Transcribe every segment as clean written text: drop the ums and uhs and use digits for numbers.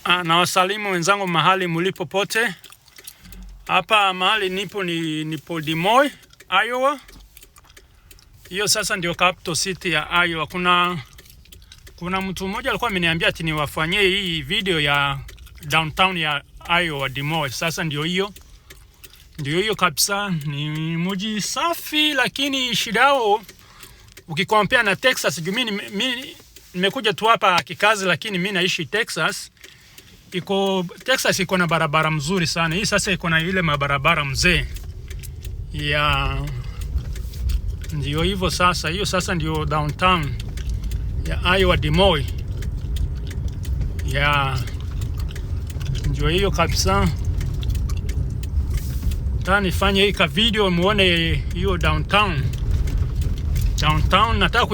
Na wasalimu wenzangu mahali mulipo pote. Hapa mahali nipo Des Moines, Iowa. Hiyo sasa ndio capital city ya Iowa. Kuna mtu mmoja alikuwa ameniambia ati niwafanyie hii video ya downtown ya Iowa, Des Moines. Sasa ndio hiyo kabisa. Ni mji safi, lakini shida yao ukikompare na Texas. Mimi nimekuja tu hapa kikazi, lakini mimi naishi Texas. Texas iko na barabara mzuri sana. Hii sasa iko na ile mabarabara mzee. Ndio hivyo sasa. Hiyo sasa ndio downtown ya Iowa, Des Moines. Ndio hiyo kabisa. Nifanye hii video muone hiyo downtown. Nataka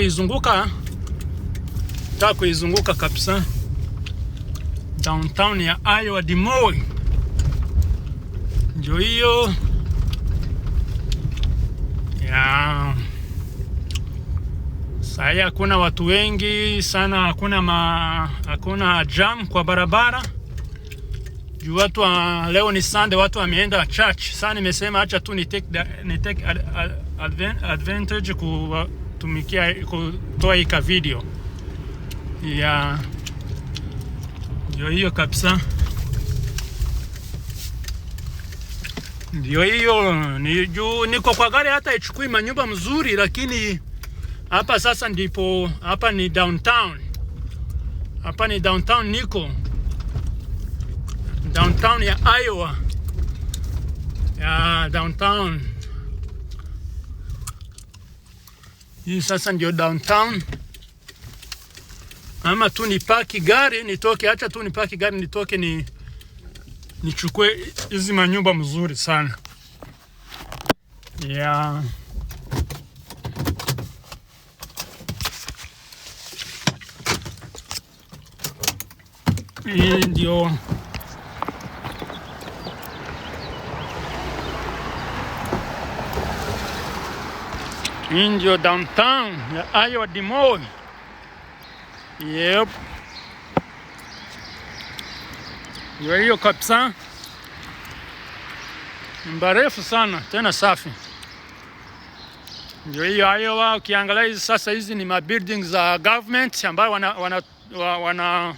kuizunguka kabisa. Downtown ya Iowa, Des Moines. Ndio hiyo. Sasa hakuna watu wengi sana, hakuna jam kwa barabara. Juu watu leo ni Sunday, watu wameenda church. Sasa nimesema acha tu ni take advantage kutoa hii video. Ndio hiyo kabisa. Ndio hiyo. Niko kwa gari, hata ichukui manyumba mzuri, lakini hapa sasa ndipo, hapa ni downtown. Niko downtown ya Iowa. Downtown. Hii sasa ndio downtown. Ama tu nipaki gari nitoke, acha tu nipaki gari nitoke nichukue hizi manyumba mzuri sana. Hii ndio downtown ya Iowa, Des Moines. Yep. Ndio hiyo kabisa. Mbarefu sana, tena safi. Ndio hiyo Iowa. Ukiangalia hizi sasa, hizi ni buildings za government ambayo wana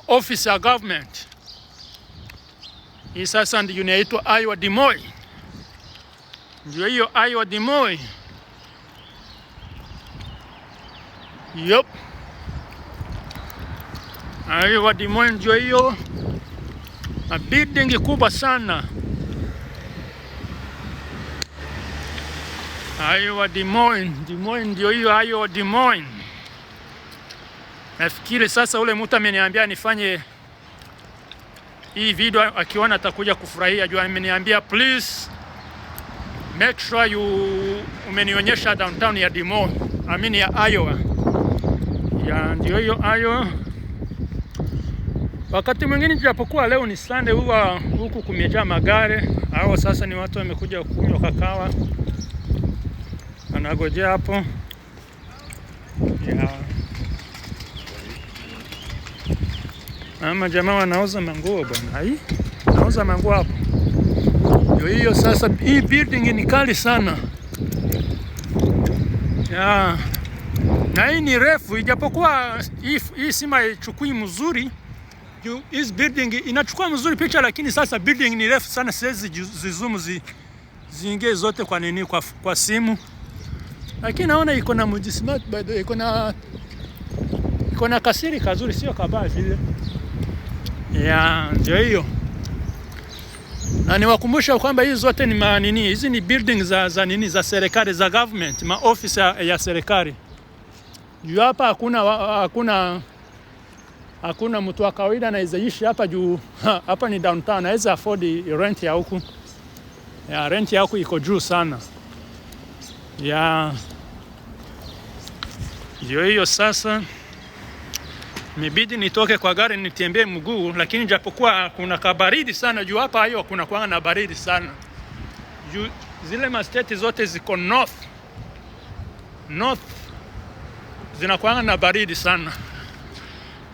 office ya government. Hii sasa ndio inaitwa Iowa, Des Moines. Ndio hiyo Iowa, Des Moines. Yep. Iowa, Des Moines ndio hiyo. Building kubwa sana. Iowa, Des Moines. Ndio hiyo Iowa, Des Moines. Nafikiri sasa ule mtu ameniambia nifanye hii video, akiona atakuja kufurahia. Jua ameniambia please make sure umenionyesha downtown ya Des Moines. Ya Iowa. Ndio hiyo Iowa. Wakati mwingine japokuwa leo ni Sunday, huwa huku kumejaa magari. Hao sasa ni watu wamekuja kunywa kakawa. Wanagojea hapo. Ama jamaa wanauza manguo bwana. Wanauza manguo hapo. Ndio hiyo sasa. Hii building ni kali sana. Na hii ni refu, ijapokuwa hii sima ichukui mzuri. Hii building inachukua mzuri picha, lakini sasa building ni refu sana, siwezi zizoom ziingie zote kwa simu. Lakini naona iko na mji smart, by the way, iko na kasiri kazuri, sio kabaya vile. Ndio hiyo. Na niwakumbusha kwamba hizi zote ni hizi ni buildings za serikali, za government, office ya serikali. Juu hapa hakuna mtu wa kawaida anaweza ishi hapa juu hapa ni downtown, anaweza afford rent ya huku. Rent ya huku iko juu sana. Ndio hiyo sasa. Mibidi nitoke kwa gari nitembee mguu, lakini japokuwa kuna kabaridi sana juu hapa hiyo kuna kuanga na baridi sana. Juu zile state zote ziko north zinakuanga na baridi sana.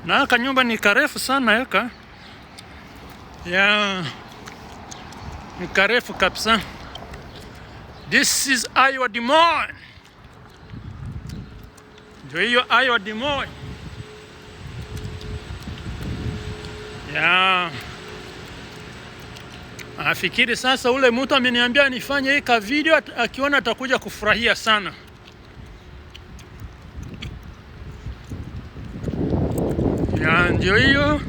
Na kanyumba ni karefu sana yaka. Ya ni karefu kabisa. This is Iowa Des Moines. Ndio hiyo Iowa Des Moines. Ya afikiri sasa ule mtu ameniambia nifanye hii ka video, akiona atakuja kufurahia sana. Ya ndio hiyo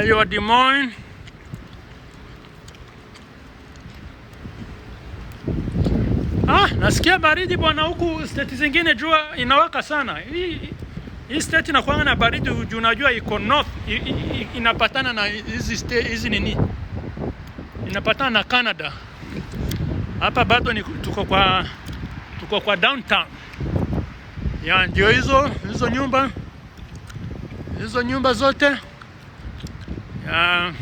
Iowa Des Moines. Nasikia baridi bwana, huku state zingine jua inawaka sana. Hii state inakuwa na baridi, unajua iko north, inapatana na hizi state hizi nini, inapatana na Canada. Hapa bado tuko kwa downtown. Ya ndio hizo nyumba zote ya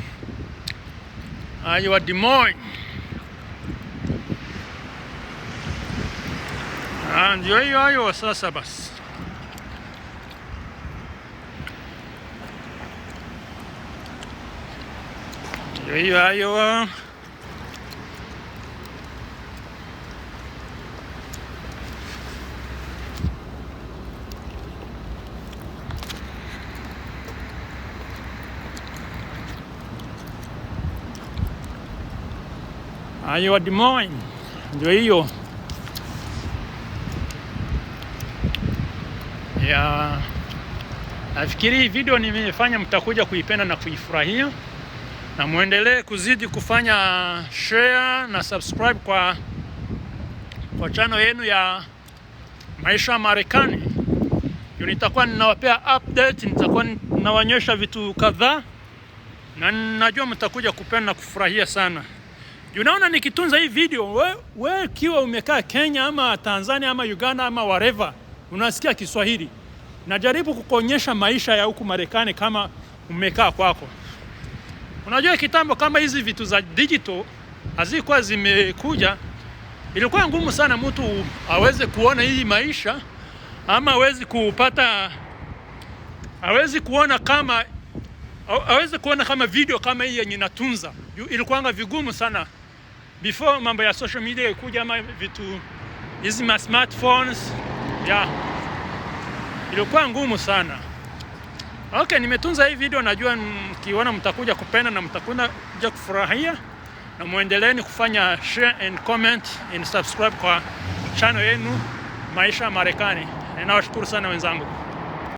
Iowa Des Moines. Ndio hiyo Iowa sasa basi. Ndio hiyo Iowa. Iowa Des Moines. Ndio hiyo. Ya nafikiri hii video nimefanya mtakuja kuipenda na kuifurahia, na muendelee kuzidi kufanya share na subscribe kwa channel yenu ya Maisha ya Marekani. Nitakuwa ninawapea update, nitakuwa ninawaonyesha vitu kadhaa, na najua mtakuja kupenda na kufurahia sana. Unaona nikitunza hii video, wewe kiwa umekaa Kenya ama Tanzania ama Uganda ama wherever, unasikia Kiswahili, najaribu kukuonyesha maisha ya huku Marekani kama umekaa kwako. Unajua kitambo kama hizi vitu za digital hazikuwa zimekuja, ilikuwa ngumu sana mtu aweze kuona hii maisha, ama aweze kuona kama video kama hii yenye natunza. Ilikuwa vigumu sana before mambo ya social media ikuja, ama vitu hizi ma smartphones. Ilikuwa ngumu sana. Okay, nimetunza hii video, najua mkiona mtakuja kupenda na mtakuja kufurahia, na muendeleeni kufanya share and comment and subscribe kwa channel yenu Maisha ya Marekani. Ninawashukuru sana wenzangu.